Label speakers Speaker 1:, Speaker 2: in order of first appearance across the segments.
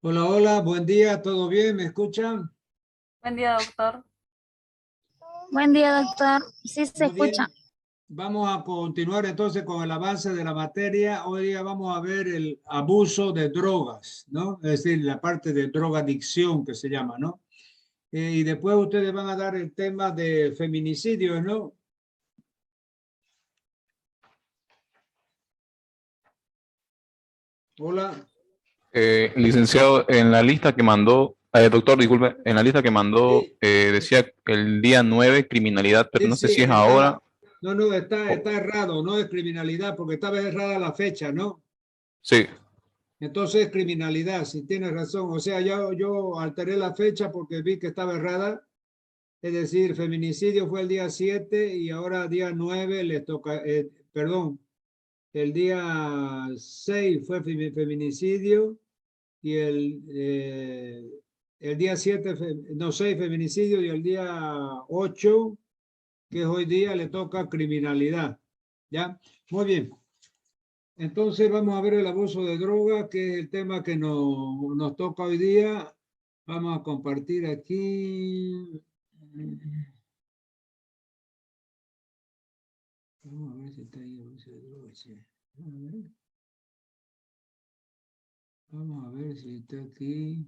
Speaker 1: Hola, hola, buen día, ¿todo bien? ¿Me escuchan?
Speaker 2: Buen día, doctor.
Speaker 3: Buen día, doctor. Sí, se
Speaker 1: Muy
Speaker 3: escucha.
Speaker 1: bien. Vamos a continuar entonces con el avance de la materia. Hoy día vamos a ver el abuso de drogas, ¿no? Es decir, la parte de drogadicción que se llama, ¿no? Y después ustedes van a dar el tema de feminicidios, ¿no? Hola.
Speaker 4: Licenciado, en la lista que mandó, doctor, disculpe, en la lista que mandó
Speaker 1: Sí,
Speaker 4: decía el día 9 criminalidad, pero
Speaker 1: sí,
Speaker 4: no sé
Speaker 1: sí,
Speaker 4: si es ahora.
Speaker 1: no, no, está
Speaker 4: o-
Speaker 1: errado, no es criminalidad, porque estaba errada la fecha, ¿no?
Speaker 4: sí,
Speaker 1: Entonces, criminalidad, si tienes razón. O sea, yo alteré la fecha porque vi que estaba errada. Es decir, feminicidio fue el día 7 y ahora día 9 le toca, perdón, el día 6 fue feminicidio y el día 7, no, 6 feminicidio y el día 8, que es hoy día, le toca criminalidad. ¿Ya? Muy bien. Entonces vamos a ver el abuso de droga, que es el tema que nos toca hoy día. Vamos a compartir aquí. Vamos a ver si está ahí abuso de droga. Sí. Vamos a ver si está aquí.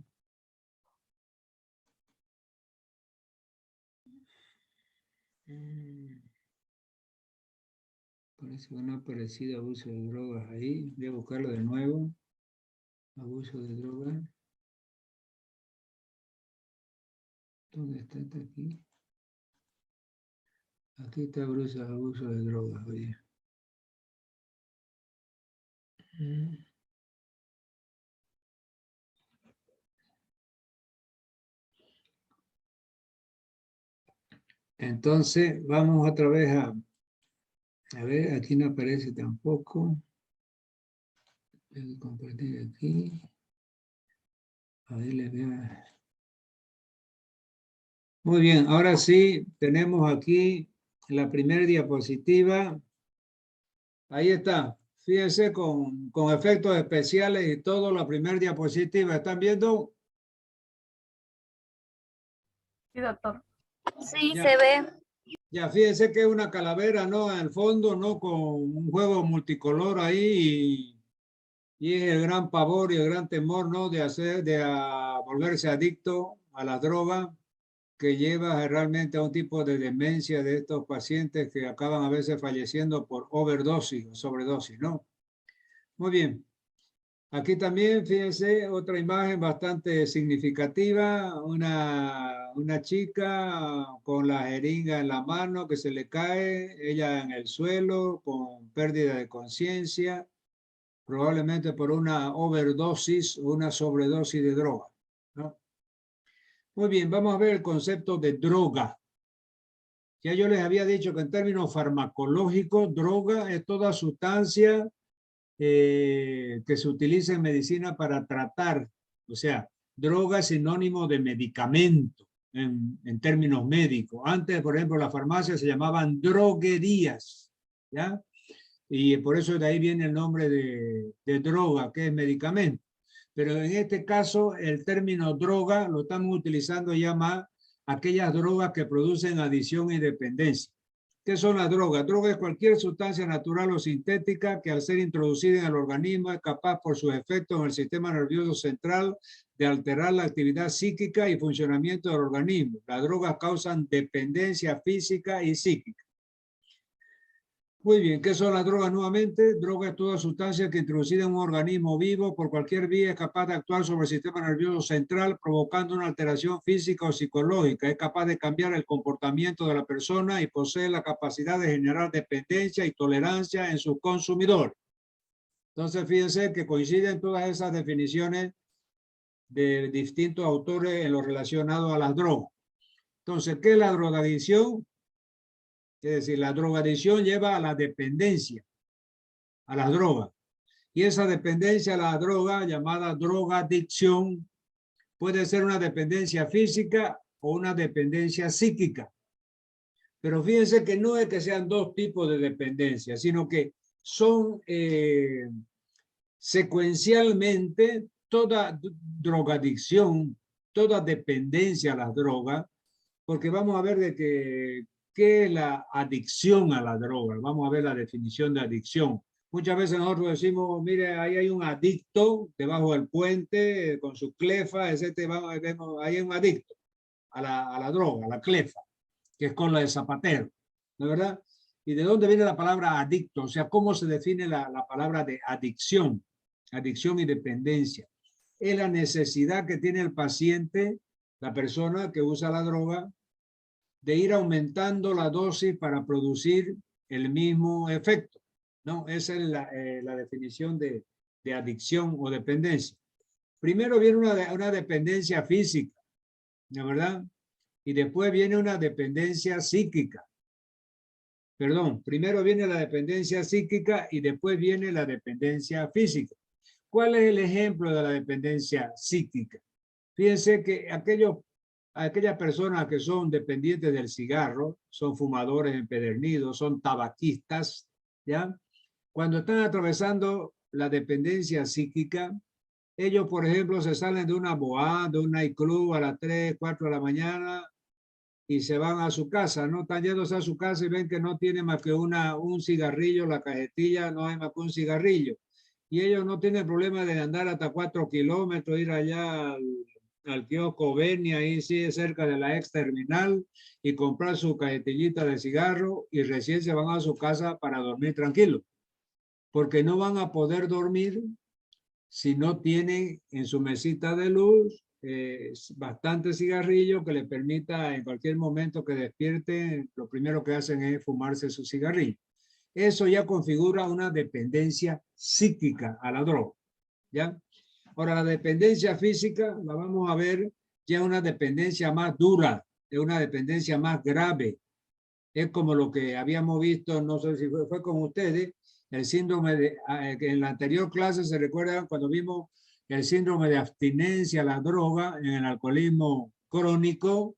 Speaker 1: Parece que no ha aparecido abuso de drogas ahí. Voy a buscarlo de nuevo. Abuso de drogas. ¿Dónde está? Está aquí. Aquí está abuso de drogas. Oye. Entonces, vamos otra vez a ver, aquí no aparece tampoco. Voy a compartir aquí. A ver, les veo. Muy bien, ahora sí, tenemos aquí la primera diapositiva. Ahí está. Fíjense con efectos especiales y todo, la primera diapositiva. ¿Están viendo?
Speaker 2: Sí, doctor.
Speaker 3: Sí,
Speaker 1: Ya,
Speaker 3: se ve.
Speaker 1: ya, fíjense que es una calavera, ¿no? En el fondo, ¿no? Con un juego multicolor ahí y es el gran pavor y el gran temor, ¿no? De volverse adicto a la droga que lleva realmente a un tipo de demencia de estos pacientes que acaban a veces falleciendo por overdosis o sobredosis, ¿no? Muy bien. Aquí también, fíjense, otra imagen bastante significativa, una chica con la jeringa en la mano que se le cae, ella en el suelo con pérdida de conciencia, probablemente por una overdosis o una sobredosis de droga, ¿no? Muy bien, vamos a ver el concepto de droga. Ya yo les había dicho que en términos farmacológicos, droga es toda sustancia que se utiliza en medicina para tratar, o sea, droga es sinónimo de medicamento en términos médicos. Antes, por ejemplo, las farmacias se llamaban droguerías, ¿ya? Y por eso de ahí viene el nombre de droga, que es medicamento. Pero en este caso, el término droga lo estamos utilizando ya más aquellas drogas que producen adicción y dependencia. ¿Qué son las drogas? Droga es cualquier sustancia natural o sintética que al ser introducida en el organismo es capaz por sus efectos en el sistema nervioso central de alterar la actividad psíquica y funcionamiento del organismo. Las drogas causan dependencia física y psíquica. Muy bien, ¿qué son las drogas nuevamente? Droga es toda sustancia que introducida en un organismo vivo por cualquier vía es capaz de actuar sobre el sistema nervioso central provocando una alteración física o psicológica. Es capaz de cambiar el comportamiento de la persona y posee la capacidad de generar dependencia y tolerancia en sus consumidores. Entonces, fíjense que coinciden todas esas definiciones de distintos autores en lo relacionado a las drogas. Entonces, ¿qué es la drogadicción? Es decir, la drogadicción lleva a la dependencia, a las drogas. Y esa dependencia a la droga, llamada drogadicción, puede ser una dependencia física o una dependencia psíquica. Pero fíjense que no es que sean dos tipos de dependencia, sino que son secuencialmente toda drogadicción, toda dependencia a las drogas, porque vamos a ver de qué es la adicción a la droga. Vamos a ver la definición de adicción. Muchas veces nosotros decimos, mire, ahí hay un adicto debajo del puente con su clefa, etcétera. Ahí hay un adicto a la droga, a la clefa, que es con la de zapatero, ¿no es verdad? ¿Y de dónde viene la palabra adicto? O sea, ¿cómo se define la palabra de adicción? Adicción y dependencia. Es la necesidad que tiene el paciente, la persona que usa la droga, de ir aumentando la dosis para producir el mismo efecto. No, esa es la definición de adicción o dependencia. Primero viene una dependencia física, ¿no es verdad? Y después viene una dependencia psíquica. Perdón, primero viene la dependencia psíquica y después viene la dependencia física. ¿Cuál es el ejemplo de la dependencia psíquica? Fíjense que aquellas personas que son dependientes del cigarro, son fumadores empedernidos, son tabaquistas, ¿ya? Cuando están atravesando la dependencia psíquica, ellos, por ejemplo, se salen de una boá, de un nightclub a las 3, 4 de la mañana y se van a su casa, ¿no? Están yéndose a su casa y ven que no tiene más que un cigarrillo, la cajetilla, no hay más que un cigarrillo. Y ellos no tienen problema de andar hasta 4 kilómetros, ir allá al kiosco Beni, ahí sí, cerca de la ex terminal, y comprar su cajetillita de cigarro y recién se van a su casa para dormir tranquilo. Porque no van a poder dormir si no tienen en su mesita de luz bastante cigarrillo que les permita en cualquier momento que despierten, lo primero que hacen es fumarse su cigarrillo. Eso ya configura una dependencia psíquica a la droga, ¿ya? Ahora, la dependencia física la vamos a ver ya una dependencia más dura, es una dependencia más grave. Es como lo que habíamos visto, no sé si fue con ustedes, el síndrome de, que en la anterior clase se recuerda cuando vimos el síndrome de abstinencia a la droga en el alcoholismo crónico,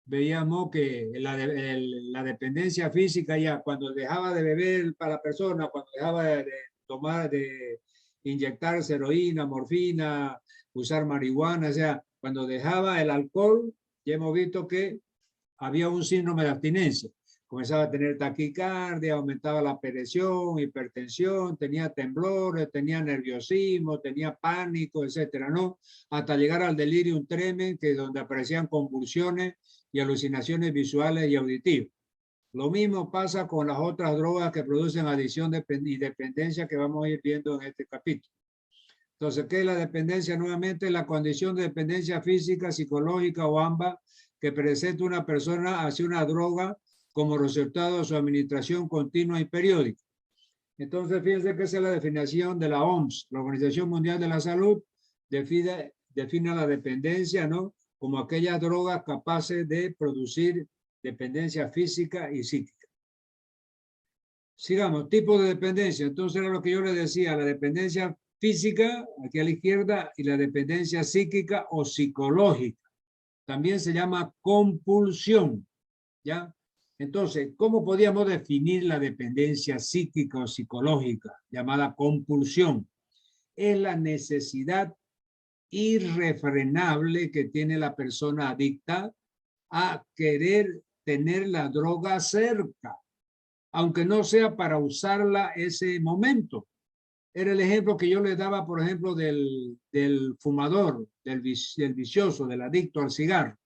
Speaker 1: veíamos que la dependencia física ya cuando dejaba de beber para la persona, cuando dejaba de tomar, de inyectarse heroína, morfina, usar marihuana, o sea, cuando dejaba el alcohol, ya hemos visto que había un síndrome de abstinencia. Comenzaba a tener taquicardia, aumentaba la presión, hipertensión, tenía temblores, tenía nerviosismo, tenía pánico, etcétera, ¿no? Hasta llegar al delirium tremens, que es donde aparecían convulsiones y alucinaciones visuales y auditivas. Lo mismo pasa con las otras drogas que producen adicción y dependencia que vamos a ir viendo en este capítulo. Entonces, ¿qué es la dependencia? Nuevamente, la condición de dependencia física, psicológica o ambas que presenta una persona hacia una droga como resultado de su administración continua y periódica. Entonces, fíjense que esa es la definición de la OMS, la Organización Mundial de la Salud, define la dependencia, ¿no? Como aquellas drogas capaces de producir dependencia física y psíquica. Sigamos, tipo de dependencia. Entonces, era lo que yo les decía, la dependencia física, aquí a la izquierda, y la dependencia psíquica o psicológica. También se llama compulsión, ¿ya? Entonces, ¿cómo podíamos definir la dependencia psíquica o psicológica, llamada compulsión? Es la necesidad irrefrenable que tiene la persona adicta a querer tener la droga cerca, aunque no sea para usarla ese momento. Era el ejemplo que yo les daba, por ejemplo, del fumador, del vicioso, del adicto al cigarro.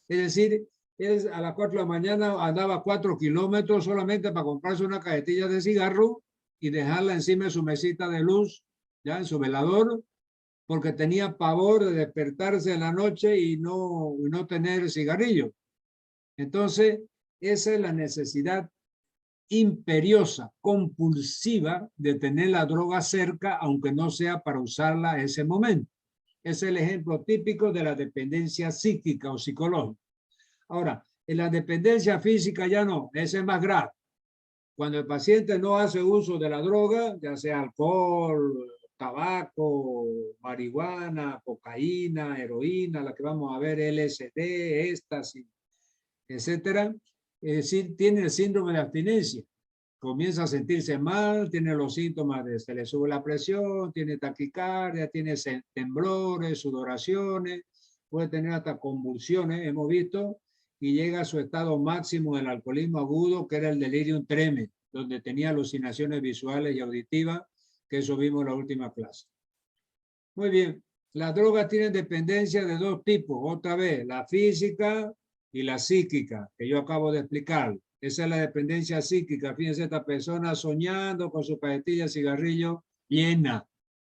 Speaker 1: Es decir, él a las 4 de la mañana andaba 4 kilómetros solamente para comprarse una cajetilla de cigarro y dejarla encima de su mesita de luz, ya en su velador, porque tenía pavor de despertarse en la noche y no tener cigarrillo. Entonces, esa es la necesidad imperiosa, compulsiva de tener la droga cerca, aunque no sea para usarla en ese momento. Es el ejemplo típico de la dependencia psíquica o psicológica. Ahora, en la dependencia física ya no, ese es más grave. Cuando el paciente no hace uso de la droga, ya sea alcohol, tabaco, marihuana, cocaína, heroína, la que vamos a ver, LSD, éxtasis, etcétera, es decir, tiene el síndrome de abstinencia. comienza a sentirse mal, tiene los síntomas de se le sube la presión, tiene taquicardia, tiene temblores, sudoraciones, puede tener hasta convulsiones, hemos visto, y llega a su estado máximo del alcoholismo agudo, que era el delirium tremens, donde tenía alucinaciones visuales y auditivas, que eso vimos en la última clase. Muy bien, las drogas tienen dependencia de dos tipos, otra vez, la física y la psíquica, que yo acabo de explicar. Esa es la dependencia psíquica. Fíjense, esta persona soñando con su cajetilla de cigarrillo llena.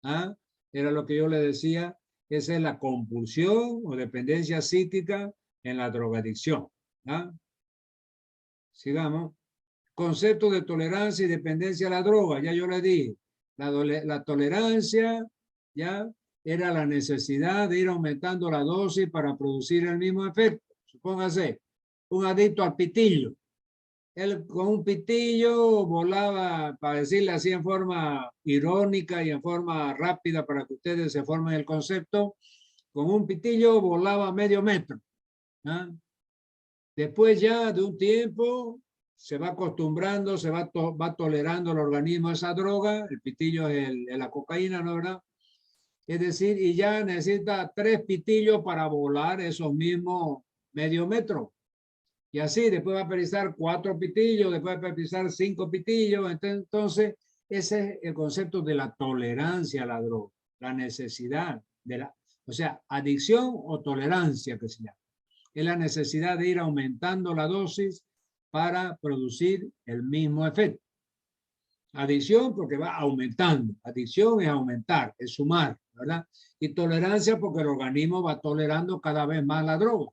Speaker 1: ¿Ah? Era lo que yo le decía. Esa es la compulsión o dependencia psíquica en la drogadicción. ¿Ah? Sigamos. Concepto de tolerancia y dependencia a la droga. Ya yo le dije. La tolerancia ya era la necesidad de ir aumentando la dosis para producir el mismo efecto. Supóngase, un adicto al pitillo. Él con un pitillo volaba, para decirle así en forma irónica y en forma rápida para que ustedes se formen el concepto, con un pitillo volaba medio metro. ¿Ah? Después ya de un tiempo se va acostumbrando, va tolerando el organismo a esa droga, el pitillo es la cocaína, ¿no, verdad? Es decir, y ya necesita 3 pitillos para volar esos mismos medio metro. Y así, después va a precisar 4 pitillos, después va a precisar 5 pitillos. Entonces, ese es el concepto de la tolerancia a la droga, la necesidad o sea, adicción o tolerancia que se llama. Es la necesidad de ir aumentando la dosis para producir el mismo efecto. Adicción porque va aumentando. Adicción es aumentar, es sumar, ¿verdad? Y tolerancia porque el organismo va tolerando cada vez más la droga.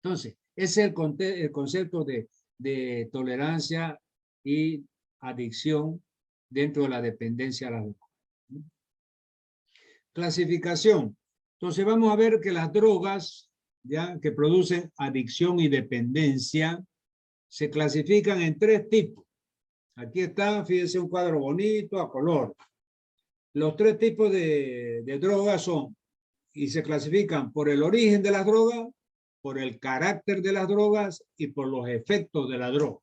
Speaker 1: Entonces, ese es el concepto de tolerancia y adicción dentro de la dependencia a la droga. Clasificación. Entonces, vamos a ver que las drogas ya que producen adicción y dependencia se clasifican en 3 tipos. Aquí está, fíjense, un cuadro bonito a color. Los 3 tipos de drogas son, y se clasifican por el origen de las drogas, por el carácter de las drogas y por los efectos de la droga.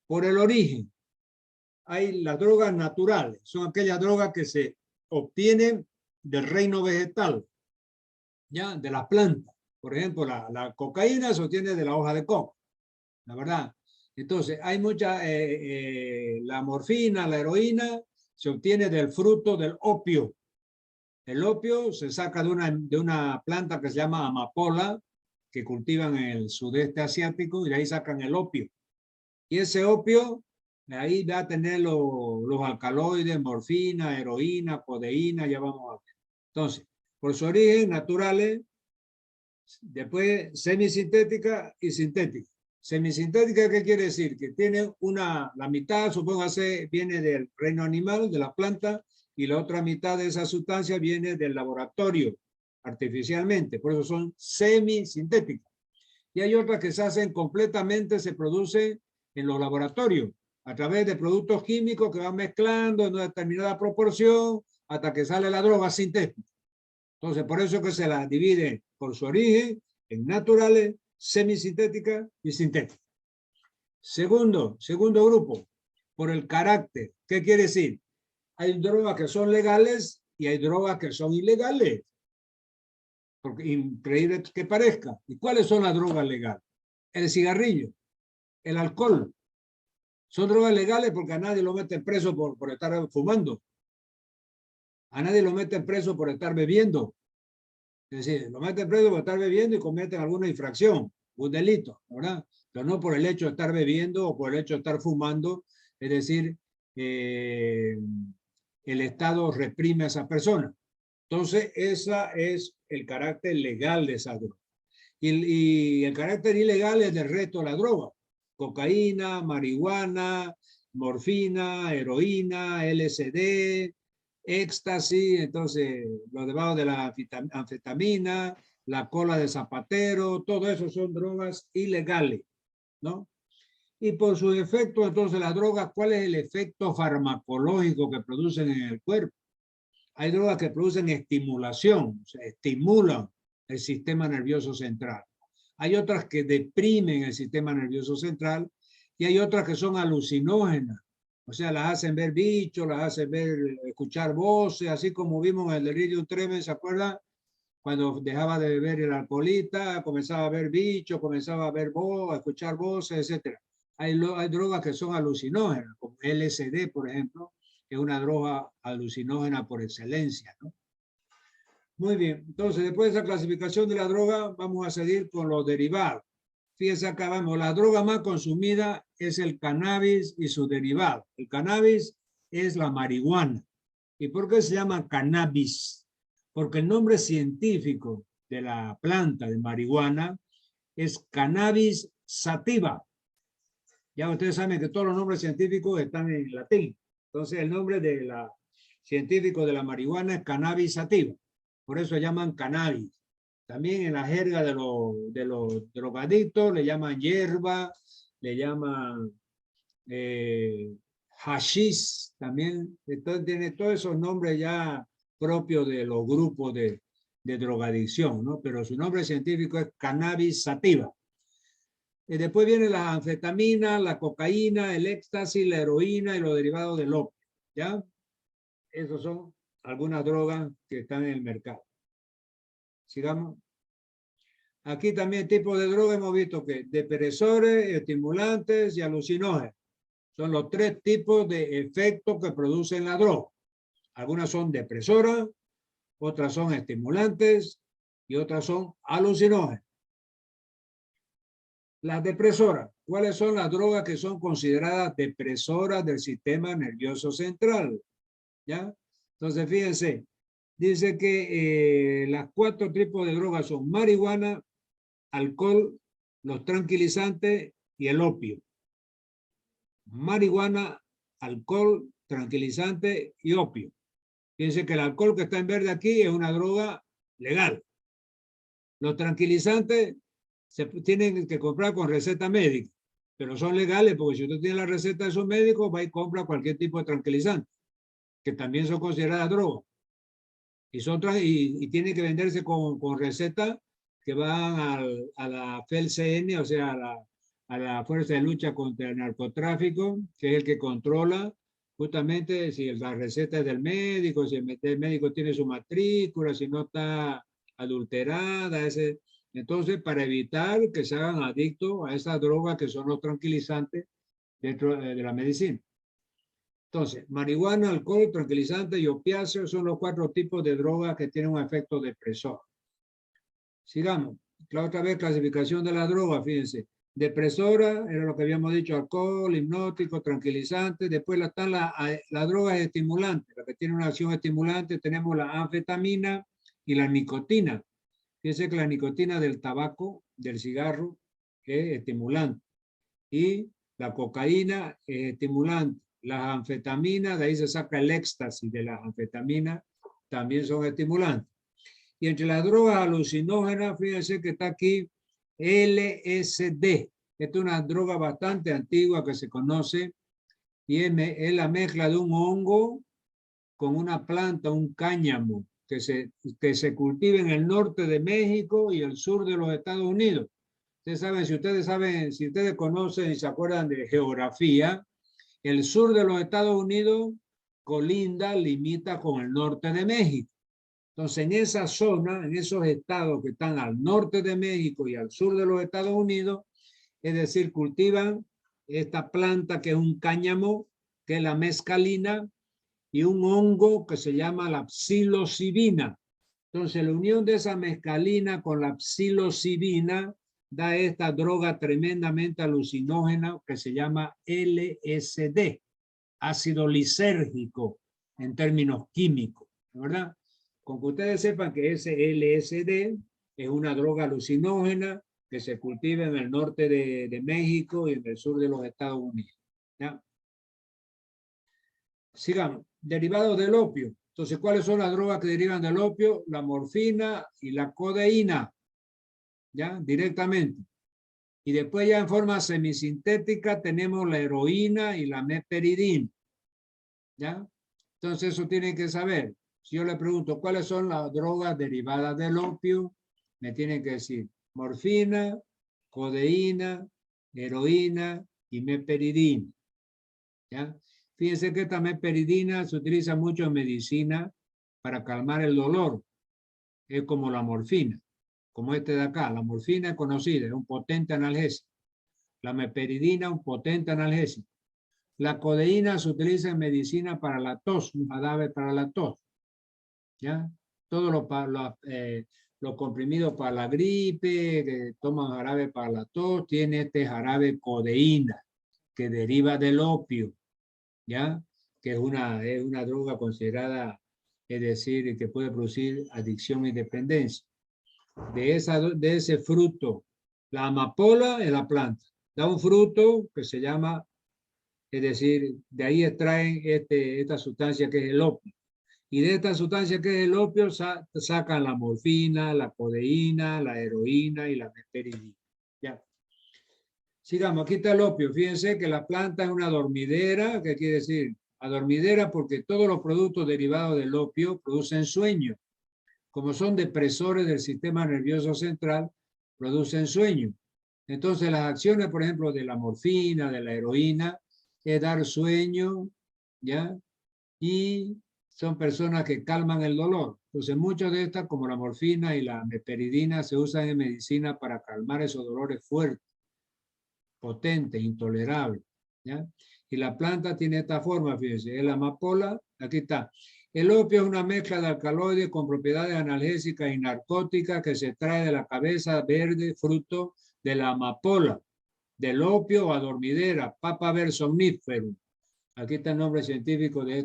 Speaker 1: Por el origen, hay las drogas naturales, son aquellas drogas que se obtienen del reino vegetal, ya, de las plantas. Por ejemplo, la cocaína se obtiene de la hoja de coco, la verdad. Entonces, hay mucha, la morfina, la heroína, se obtiene del fruto del opio. El opio se saca de una planta que se llama amapola, que cultivan en el sudeste asiático, y de ahí sacan el opio. Y ese opio, de ahí va a tener los alcaloides, morfina, heroína, codeína, ya vamos a ver. Entonces, por su origen, naturales, después semisintética y sintética. Semisintética, ¿qué quiere decir? Que tiene la mitad, supóngase, viene del reino animal, de la planta, y la otra mitad de esa sustancia viene del laboratorio, artificialmente. Por eso son semisintéticas. Y hay otras que se hacen completamente, se producen en los laboratorios, a través de productos químicos que van mezclando en una determinada proporción hasta que sale la droga sintética. Entonces, por eso que se la divide por su origen en naturales, semisintética y sintética. Segundo grupo, por el carácter. ¿Qué quiere decir? Hay drogas que son legales y hay drogas que son ilegales. Porque increíble que parezca. ¿Y cuáles son las drogas legales? El cigarrillo, el alcohol. Son drogas legales porque a nadie lo meten preso por estar fumando. A nadie lo meten preso por estar bebiendo. Es decir, lo meten preso por estar bebiendo y cometen alguna infracción, un delito, ¿verdad? Pero no por el hecho de estar bebiendo o por el hecho de estar fumando. Es decir, el Estado reprime a esa persona. Entonces, ese es el carácter legal de esa droga. Y el carácter ilegal es del resto de la droga. Cocaína, marihuana, morfina, heroína, LSD, éxtasis, entonces lo debajo de la anfetamina, la cola de zapatero, todo eso son drogas ilegales, ¿no? Y por sus efectos, entonces las drogas, ¿cuál es el efecto farmacológico que producen en el cuerpo? Hay drogas que producen estimulación, o sea, estimulan el sistema nervioso central. Hay otras que deprimen el sistema nervioso central Y hay otras que son alucinógenas. O sea, las hacen ver bichos, las hacen ver, escuchar voces, así como vimos en el delirium tremens, ¿se acuerdan? Cuando dejaba de beber el alcoholista, comenzaba a ver bichos, comenzaba a ver voces, a escuchar voces, etc. Hay drogas que son alucinógenas, como LSD, por ejemplo, que es una droga alucinógena por excelencia, ¿no? Muy bien, entonces después de esa clasificación de la droga, vamos a seguir con los derivados. Fíjense acá, vamos, la droga más consumida es el cannabis y su derivado. El cannabis es la marihuana. ¿Y por qué se llama cannabis? Porque el nombre científico de la planta de marihuana es Cannabis sativa. Ya ustedes saben que todos los nombres científicos están en latín. Entonces el nombre científico de la marihuana es Cannabis sativa. Por eso llaman cannabis. También en la jerga de los drogadictos le llaman hierba, le llaman hashish también. Entonces tiene todos esos nombres ya propios de los grupos de drogadicción, ¿no? Pero su nombre científico es Cannabis sativa. Y después viene la anfetamina, la cocaína, el éxtasis, la heroína y los derivados del opio, ¿ya? Esos son algunas drogas que están en el mercado. Sigamos. Aquí también tipo de droga hemos visto que depresores, estimulantes y alucinógenos. Son los tres tipos de efectos que producen la droga. Algunas son depresoras, otras son estimulantes y otras son alucinógenas. Las depresoras. ¿Cuáles son las drogas que son consideradas depresoras del sistema nervioso central? ¿Ya? Entonces, fíjense, dice que las 4 tipos de drogas son marihuana, alcohol, los tranquilizantes y el opio. Marihuana, alcohol, tranquilizante y opio. Fíjense que el alcohol que está en verde aquí es una droga legal. Los tranquilizantes se tienen que comprar con receta médica, pero son legales porque si usted tiene la receta de su médico, va y compra cualquier tipo de tranquilizante, que también son consideradas drogas. Y tienen que venderse con receta que van a la FELCN, o sea, a la Fuerza de Lucha contra el Narcotráfico, que es el que controla justamente si la receta es del médico, si el médico tiene su matrícula, si no está adulterada, entonces para evitar que se hagan adictos a esas drogas que son los tranquilizantes dentro de la medicina. Entonces, marihuana, alcohol, tranquilizante y opiáceos son los 4 tipos de drogas que tienen un efecto depresor. Sigamos. La otra vez, clasificación de la droga, fíjense. Depresora, era lo que habíamos dicho, alcohol, hipnótico, tranquilizante. Después están las drogas estimulantes, las que tienen una acción estimulante. Tenemos la anfetamina y la nicotina. Fíjense que la nicotina del tabaco, del cigarro, es estimulante. Y la cocaína es estimulante. Las anfetaminas, de ahí se saca el éxtasis de las anfetaminas, también son estimulantes. Y entre las drogas alucinógenas, fíjense que está aquí LSD. Esta es una droga bastante antigua que se conoce y es la mezcla de un hongo con una planta, un cáñamo, que se cultiva en el norte de México y el sur de los Estados Unidos. Ustedes saben, si ustedes conocen y se acuerdan de geografía, el sur de los Estados Unidos limita con el norte de México. Entonces, en esa zona, en esos estados que están al norte de México y al sur de los Estados Unidos, es decir, cultivan esta planta que es un cáñamo, que es la mescalina, y un hongo que se llama la psilocibina. Entonces, la unión de esa mescalina con la psilocibina da esta droga tremendamente alucinógena que se llama LSD, ácido lisérgico en términos químicos, ¿verdad? Con que ustedes sepan que ese LSD es una droga alucinógena que se cultiva en el norte de México y en el sur de los Estados Unidos. ¿Ya? Sigamos. Derivados del opio. Entonces, ¿cuáles son las drogas que derivan del opio? La morfina y la codeína. ¿Ya? Directamente. Y después ya en forma semisintética tenemos la heroína y la meperidina. ¿Ya? Entonces, eso tienen que saber. Si yo le pregunto cuáles son las drogas derivadas del opio, me tienen que decir morfina, codeína, heroína y meperidina. ¿Ya? Fíjense que esta meperidina se utiliza mucho en medicina para calmar el dolor. Es como la morfina, como este de acá. La morfina es conocida, es un potente analgésico. La meperidina, un potente analgésico. La codeína se utiliza en medicina para la tos, un jarabe para la tos. ¿Ya? Todos los comprimidos para la gripe, que toman jarabe para la tos, tiene este jarabe codeína, que deriva del opio, ¿ya? Que es una droga considerada, es decir, que puede producir adicción y dependencia. De ese fruto, la amapola es la planta. Da un fruto que se llama, es decir, de ahí extraen esta sustancia que es el opio. Y de esta sustancia que es el opio sacan la morfina, la codeína, la heroína y la meperidina. Ya. Sigamos, aquí está el opio. Fíjense que la planta es una dormidera. ¿Qué quiere decir? Adormidera porque todos los productos derivados del opio producen sueño. Como son depresores del sistema nervioso central, producen sueño. Entonces las acciones, por ejemplo, de la morfina, de la heroína, es dar sueño, ¿ya? Y son personas que calman el dolor. Entonces muchas de estas, como la morfina y la meperidina, se usan en medicina para calmar esos dolores fuertes, potentes, intolerables, ¿ya? Y la planta tiene esta forma, fíjense, es la amapola, aquí está. El opio es una mezcla de alcaloides con propiedades analgésicas y narcóticas que se extrae de la cabeza verde, fruto de la amapola, del opio o adormidera, Papaver somniferum. Aquí está el nombre científico de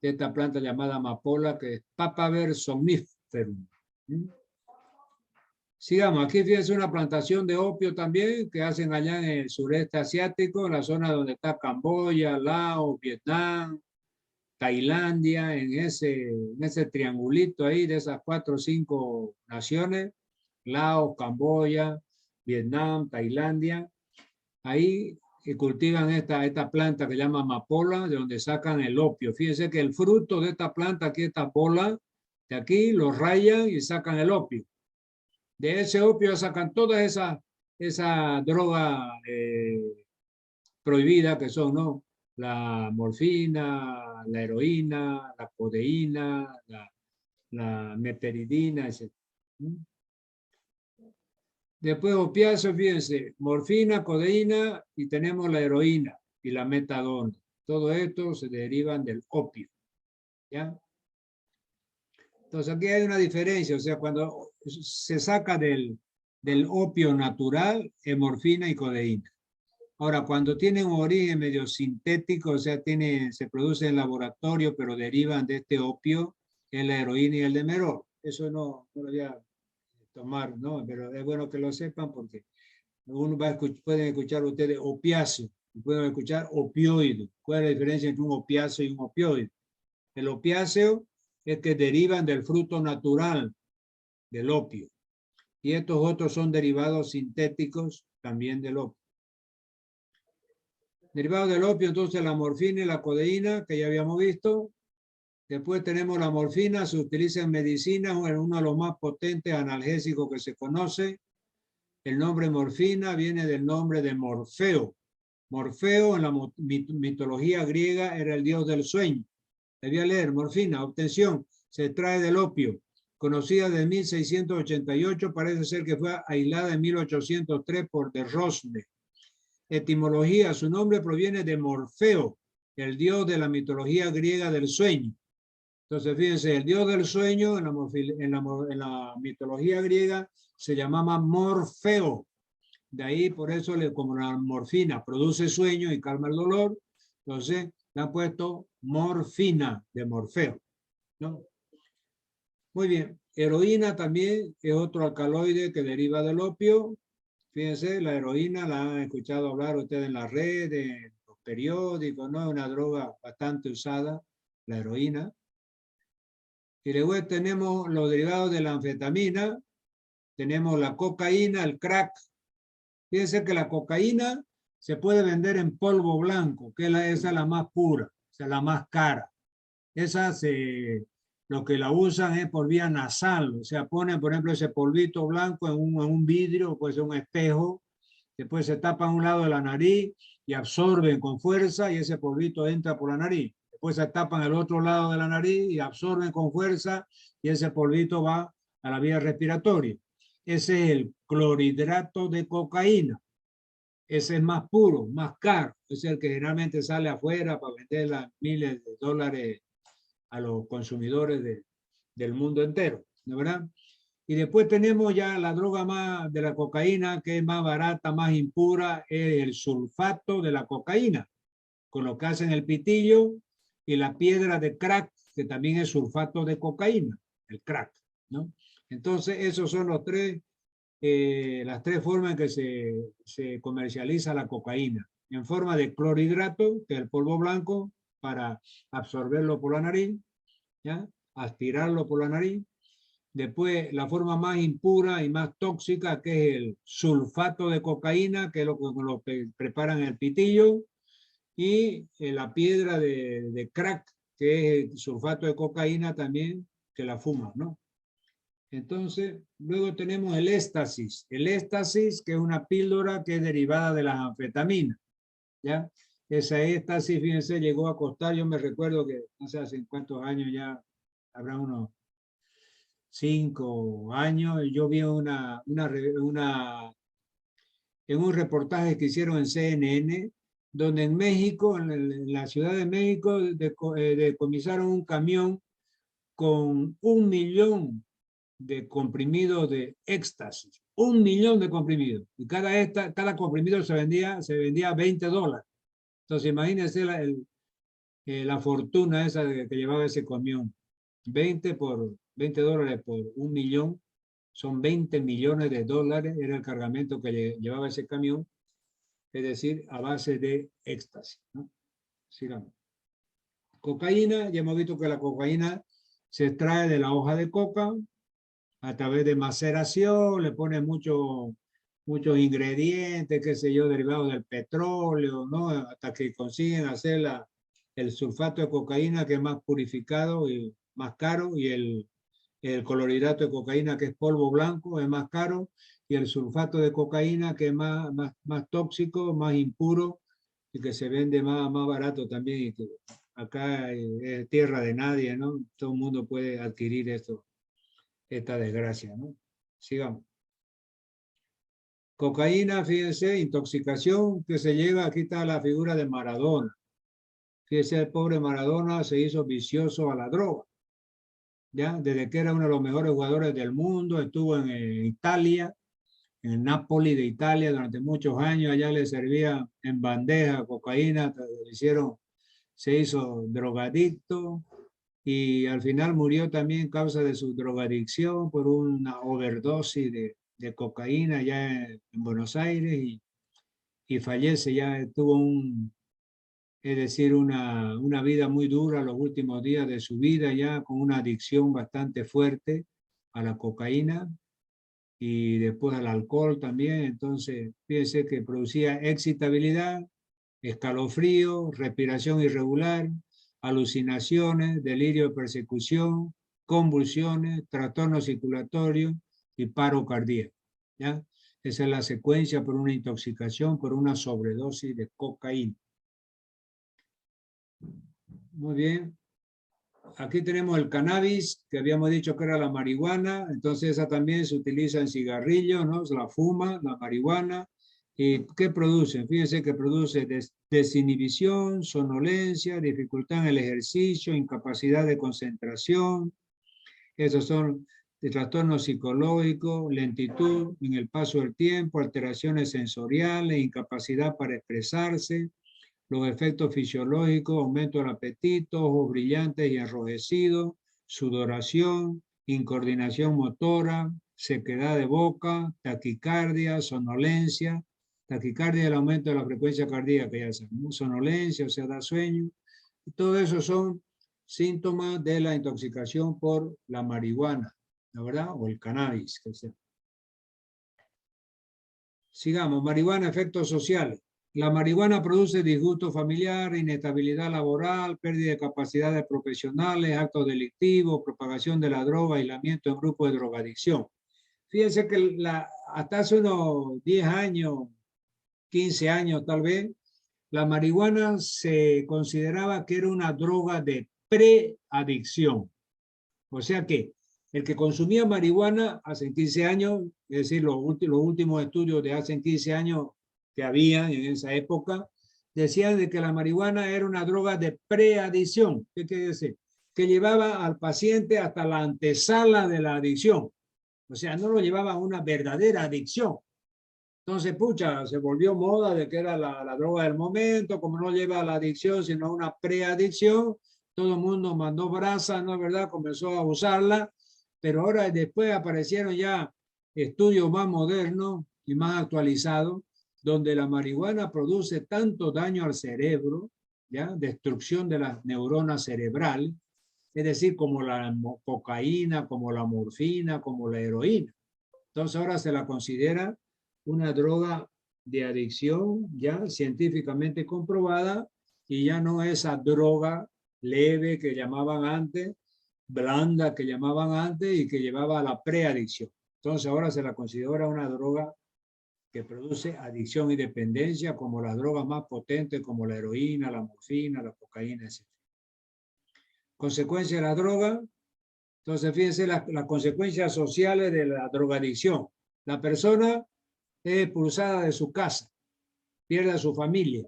Speaker 1: esta planta llamada amapola, que es Papaver somniferum. Sigamos, aquí fíjense una plantación de opio también que hacen allá en el sureste asiático, en la zona donde está Camboya, Laos, Vietnam, Tailandia, en ese triangulito ahí de esas 4 o 5 naciones, Laos, Camboya, Vietnam, Tailandia, ahí cultivan esta planta que se llama amapola, de donde sacan el opio. Fíjense que el fruto de esta planta, aquí esta bola, de aquí lo rayan y sacan el opio. De ese opio sacan todas esas drogas prohibidas que son, ¿no? La morfina, la heroína, la codeína, la meperidina, etc. Después opiáceos, fíjense, morfina, codeína y tenemos la heroína y la metadona. Todo esto se derivan del opio. ¿Ya? Entonces aquí hay una diferencia, o sea, cuando se saca del opio natural es morfina y codeína. Ahora, cuando tienen un origen medio sintético, o sea, se produce en laboratorio, pero derivan de este opio, es la heroína y el demerol. Eso no lo voy a tomar, ¿no? Pero es bueno que lo sepan porque pueden escuchar ustedes opiáceo y pueden escuchar opioide. ¿Cuál es la diferencia entre un opiáceo y un opioide? El opiáceo es que derivan del fruto natural del opio. Y estos otros son derivados sintéticos también del opio. Derivados del opio, entonces la morfina y la codeína, que ya habíamos visto. Después tenemos la morfina, se utiliza en medicina, es uno de los más potentes analgésicos que se conoce. El nombre morfina viene del nombre de Morfeo. Morfeo en la mitología griega era el dios del sueño. Le voy a leer, morfina, obtención, se extrae del opio. Conocida de 1688, parece ser que fue aislada en 1803 por de Rosne. Etimología, su nombre proviene de Morfeo, el dios de la mitología griega del sueño. Entonces, fíjense, el dios del sueño en la mitología griega se llamaba Morfeo. De ahí, por eso, como la morfina produce sueño y calma el dolor, entonces le han puesto morfina de Morfeo, ¿no? Muy bien. Heroína también es otro alcaloide que deriva del opio. Fíjense, la heroína la han escuchado hablar ustedes en las redes, en los periódicos, ¿no? Es una droga bastante usada, la heroína. Y luego tenemos los derivados de la anfetamina, tenemos la cocaína, el crack. Fíjense que la cocaína se puede vender en polvo blanco, que esa es la más pura, esa es la más cara. Esa lo que la usan es por vía nasal, o sea, ponen, por ejemplo, ese polvito blanco en un vidrio, puede ser un espejo, Después se tapan un lado de la nariz y absorben con fuerza y ese polvito entra por la nariz. Después se tapan el otro lado de la nariz y absorben con fuerza y ese polvito va a la vía respiratoria. Ese es el clorhidrato de cocaína. Ese es más puro, más caro. Es el que generalmente sale afuera para vender a miles de dólares a los consumidores del mundo entero, ¿no, verdad? Y después tenemos ya la droga más de la cocaína, que es más barata, más impura, es el sulfato de la cocaína, con lo que hacen el pitillo y la piedra de crack, que también es sulfato de cocaína, el crack, ¿no? Entonces, esos son los las tres formas en que se comercializa la cocaína. En forma de clorhidrato, que es el polvo blanco, para absorberlo por la nariz, ¿ya? Aspirarlo por la nariz. Después, la forma más impura y más tóxica, que es el sulfato de cocaína, que es lo que preparan en el pitillo, y la piedra de crack, que es el sulfato de cocaína también, que la fuman, ¿no? Entonces, luego tenemos el éxtasis. El éxtasis, que es una píldora que es derivada de las anfetaminas, ¿ya? Esa éxtasis, fíjense, llegó a costar, yo me recuerdo que, no sé hace cuántos años ya, habrá unos 5 años, yo vi en un reportaje que hicieron en CNN, donde en México, en la Ciudad de México, decomisaron un camión con 1 millón de comprimidos de éxtasis. 1 millón de comprimidos. Y cada comprimido se vendía a $20. Entonces, imagínense la fortuna esa que llevaba ese camión. $20 por 1 millón. Son 20 millones de dólares. Era el cargamento que llevaba ese camión. Es decir, a base de éxtasis, ¿no? Sigamos. Cocaína. Ya hemos visto que la cocaína se extrae de la hoja de coca a través de maceración, le ponen muchos ingredientes, qué sé yo, derivados del petróleo, ¿no? Hasta que consiguen hacer el sulfato de cocaína, que es más purificado y más caro, y el clorhidrato de cocaína, que es polvo blanco, es más caro, y el sulfato de cocaína, que es más tóxico, más impuro, y que se vende más barato también, y que acá es tierra de nadie, ¿no? Todo el mundo puede adquirir esto. Esta desgracia, ¿no? Sigamos. Cocaína, fíjense, intoxicación que se llega, aquí está la figura de Maradona. Fíjense, el pobre Maradona se hizo vicioso a la droga, ¿ya? Desde que era uno de los mejores jugadores del mundo, estuvo en Italia, en el Napoli de Italia durante muchos años, allá le servía en bandeja cocaína, se hizo drogadicto, y al final murió también a causa de su drogadicción por una overdosis de cocaína ya en Buenos Aires, y fallece. Ya tuvo es decir, una vida muy dura los últimos días de su vida, ya con una adicción bastante fuerte a la cocaína y después al alcohol también. Entonces, fíjense que producía excitabilidad, escalofrío, respiración irregular, alucinaciones, delirio de persecución, convulsiones, trastorno circulatorio y paro cardíaco, ¿ya? Esa es la secuencia por una intoxicación, por una sobredosis de cocaína. Muy bien. Aquí tenemos el cannabis, que habíamos dicho que era la marihuana. Entonces esa también se utiliza en cigarrillos, ¿no? Se la fuma, la marihuana. ¿Y qué producen? Fíjense que produce desinhibición, somnolencia, dificultad en el ejercicio, incapacidad de concentración. Esos son trastornos psicológicos, lentitud en el paso del tiempo, alteraciones sensoriales, incapacidad para expresarse, los efectos fisiológicos, aumento del apetito, ojos brillantes y enrojecidos, sudoración, incoordinación motora, sequedad de boca, taquicardia, somnolencia. Taquicardia es el aumento de la frecuencia cardíaca, ya saben, ¿no? Sonolencia, o sea, da sueño. Y todo eso son síntomas de la intoxicación por la marihuana, ¿la verdad? O el cannabis, que sea. Sigamos, marihuana, efectos sociales. La marihuana produce disgusto familiar, inestabilidad laboral, pérdida de capacidades profesionales, actos delictivos, propagación de la droga, aislamiento en grupos de drogadicción. Fíjense que hasta hace unos 10 años, 15 años tal vez, la marihuana se consideraba que era una droga de preadicción. O sea que el que consumía marihuana hace 15 años, es decir, los últimos estudios de hace 15 años que había en esa época, decían de que la marihuana era una droga de preadicción. ¿Qué quiere decir? Que llevaba al paciente hasta la antesala de la adicción. O sea, no lo llevaba a una verdadera adicción. Entonces, pucha, se volvió moda de que era la droga del momento, como no lleva a la adicción, sino a una preadicción. Todo el mundo mandó brasa, ¿no es verdad? Comenzó a usarla, pero ahora después aparecieron ya estudios más modernos y más actualizados, donde la marihuana produce tanto daño al cerebro, ¿ya? Destrucción de las neuronas cerebrales, es decir, como la cocaína, como la morfina, como la heroína. Entonces ahora se la considera una droga de adicción ya científicamente comprobada y ya no esa droga leve que llamaban antes, blanda que llamaban antes y que llevaba a la preadicción. Entonces ahora se la considera una droga que produce adicción y dependencia como las drogas más potentes como la heroína, la morfina, la cocaína, etc. Consecuencia de la droga. Entonces fíjense las consecuencias sociales de la drogadicción. La persona es expulsada de su casa, pierde a su familia,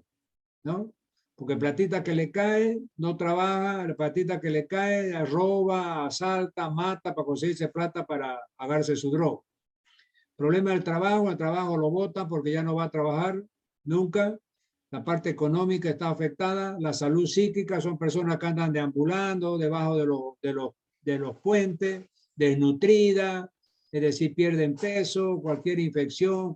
Speaker 1: ¿no? Porque platita que le cae, no trabaja, la platita que le cae, roba, asalta, mata para conseguirse plata para pagarse su droga. Problema del trabajo, el trabajo lo bota porque ya no va a trabajar nunca. La parte económica está afectada, la salud psíquica, son personas que andan deambulando debajo de los puentes, desnutridas, es decir, pierden peso, cualquier infección,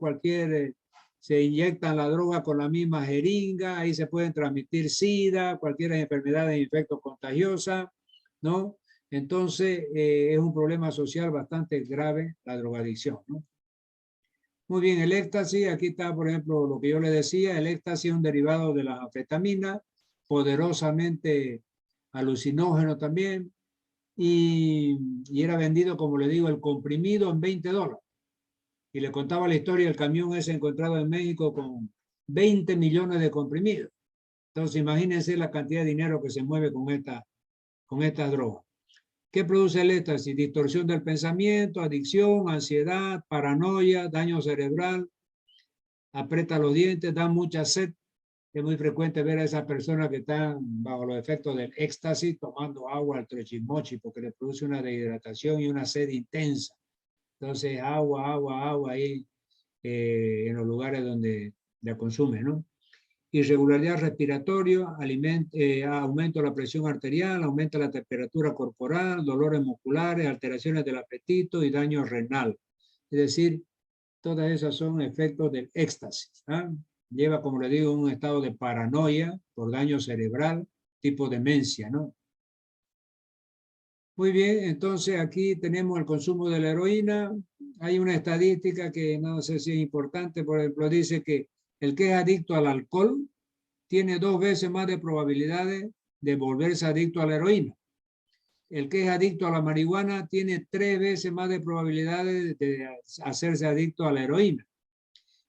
Speaker 1: se inyectan la droga con la misma jeringa, ahí se pueden transmitir SIDA, cualquier enfermedad de infecto contagiosa, ¿no? Entonces, es un problema social bastante grave la drogadicción, ¿no? Muy bien, el éxtasis, aquí está, por ejemplo, lo que yo le decía, el éxtasis es un derivado de la anfetamina, poderosamente alucinógeno también, y era vendido, como le digo, el comprimido en $20. Y le contaba la historia del camión ese encontrado en México con 20 millones de comprimidos. Entonces, imagínense la cantidad de dinero que se mueve con estas drogas. ¿Qué produce el éxtasis? Distorsión del pensamiento, adicción, ansiedad, paranoia, daño cerebral, aprieta los dientes, da mucha sed. Es muy frecuente ver a esas personas que están bajo los efectos del éxtasis tomando agua al trochimochi porque le produce una deshidratación y una sed intensa. Entonces, agua ahí en los lugares donde la consume, ¿no? Irregularidad respiratoria, aumento de la presión arterial, aumenta la temperatura corporal, dolores musculares, alteraciones del apetito y daño renal. Es decir, todas esas son efectos del éxtasis. ¿Ah? Lleva, como le digo, un estado de paranoia por daño cerebral, tipo demencia, ¿no? Muy bien, entonces aquí tenemos el consumo de la heroína. Hay una estadística que no sé si es importante, por ejemplo, dice que el que es adicto al alcohol tiene 2 veces más de probabilidades de volverse adicto a la heroína. El que es adicto a la marihuana tiene 3 veces más de probabilidades de hacerse adicto a la heroína.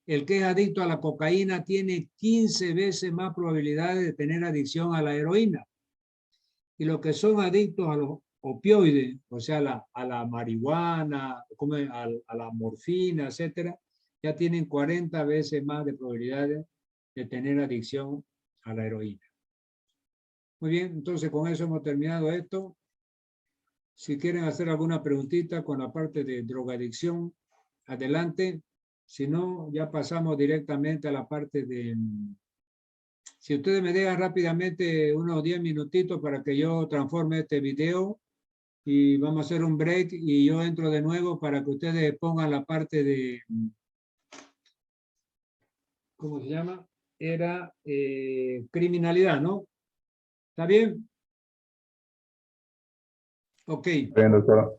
Speaker 1: El que es adicto a la cocaína tiene 15 veces más probabilidades de tener adicción a la heroína. Y los que son adictos a los opioides, o sea, a la marihuana, a la morfina, etcétera, ya tienen 40 veces más de probabilidades de tener adicción a la heroína. Muy bien, entonces con eso hemos terminado esto. Si quieren hacer alguna preguntita con la parte de drogadicción, adelante. Si no, ya pasamos directamente a la parte de... Si ustedes me dejan rápidamente unos 10 minutitos para que yo transforme este video y vamos a hacer un break y yo entro de nuevo para que ustedes pongan la parte de... ¿Cómo se llama? Era criminalidad, ¿no? ¿Está bien? Ok.
Speaker 4: Bien, doctora.